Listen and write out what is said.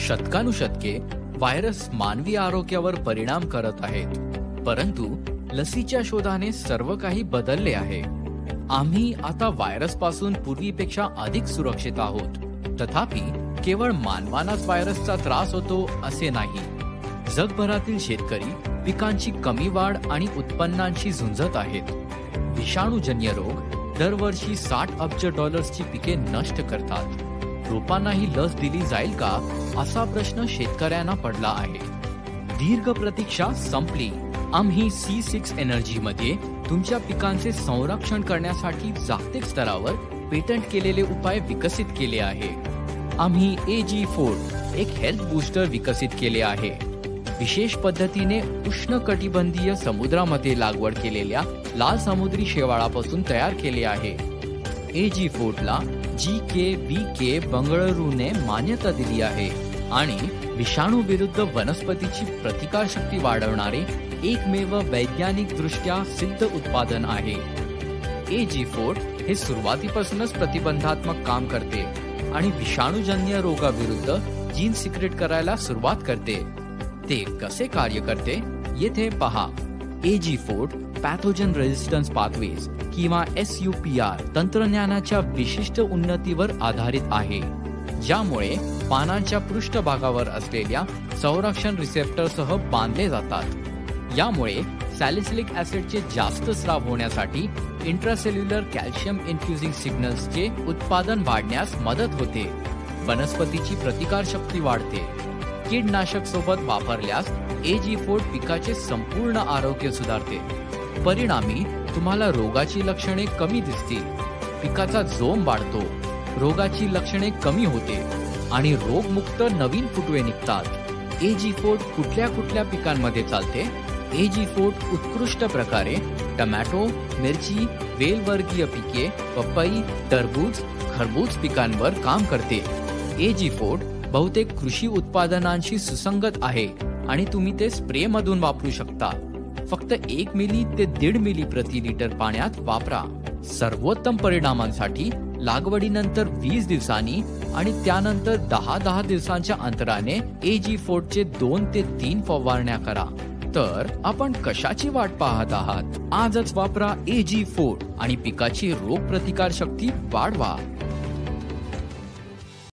शतकानुशतके व्हायरस मानवी आरोग्यावर परिणाम करत आहेत, परंतु लसीच्या शोधाने सर्व काही बदलले आहे. आम्ही आता व्हायरस पासून पूर्वीपेक्षा अधिक सुरक्षित आहोत. तथापि केवळ मानवांनाच व्हायरसचा त्रास होतो असे नाही. जगभरातील शेतकरी पिकांची कमी वाढ आणि उत्पन्नांशी झुंजत आहेत. विषाणूजन्य रोग दरवर्षी $60 अब्ज पिके नष्ट करतात. रोपांनाही लस दिली जाईल का असा प्रश्न शेतकऱ्यांना पडला आहे. दीर्घ प्रतीक्षा संपली. आम्ही C6 एनर्जी मध्ये तुमच्या पिकांचे संरक्षण करण्यासाठी जागतिक स्तरावर पेटंट केलेले उपाय विकसित केले आहे. आम्ही AG4 एक हेल्थ बूस्टर विकसित केले आहे. विशेष पद्धतीने उष्णकटिबंधीय समुद्रामध्ये लागवड केलेल्या लाल समुद्री शेवाळापासून तयार केले आहे. AG4 ला GKBK बंगळुरूने मान्यता दिली आहे आणि विषाणू विरुद्ध वनस्पतीची प्रतिकारशक्ती वाढवणारे एकमेव वैज्ञानिक दृष्ट्या सिद्ध उत्पादन आहे. AG4 हे सुरुवातीपासूनच प्रतिबंधात्मक काम करते आणि विषाणूजन्य रोगाविरुद्ध जीन सिक्रेट करायला सुरुवात करते. ते कसे कार्य करते येथे पहा. AG4 पॅथोजन रेझिस्टन्स पाथवेज किंवा SUPR तंत्रज्ञानाच्या विशिष्ट उन्नतीवर आधारित आहे, ज्यामुळे पानांच्या पृष्ठभागावर असलेल्या संरक्षण रिसेप्टरसह बांधले जातात. यामुळे सॅलिसिलिक ऍसिडचे जास्त स्राव होण्यासाठी इंट्रासेल्युलर कॅल्शियम इन्फ्युजिंग सिग्नल्सचे उत्पादन वाढण्यास मदत होते. वनस्पतीची प्रतिकारशक्ती वाढते. कीडनाशक सोबत वापरल्यास AG4 पिकाचे संपूर्ण आरोग्य सुधारते. परिणामी तुम्हाला रोगाची लक्षणे कमी दिसतील, पिकाचा जोम वाढतो, रोगाची लक्षणे कमी होते आणि रोगमुक्त नवीन फुटवे निघतात. AG4 कुठल्या कुठल्या पिकांमध्ये चालते? AG4 उत्कृष्ट प्रकारे टमॅटो, मिरची, वेलवर्गीय पिके, पपई, टरबूज, खरबूज पिकांवर काम करते. AG4 बहुतेक कृषी उत्पादनांशी सुसंगत आहे आणि तुम्ही ते स्प्रे मधून वापरू शकता. फक्त 1 मिली ते 1.5 मिली प्रति लिटर पाण्यात वापरा. सर्वोत्तम परिणामांसाठी लागवडीनंतर 20 दिवसांनी आणि त्यानंतर 10 दिवसांच्या अंतराने AG4 चे 2 ते 3 फवारण्या करा. तर आपण कशाची वाट पाहत आहात? आजच वापरा AG4 आणि पिकाची रोग प्रतिकार शक्ती वाढवा.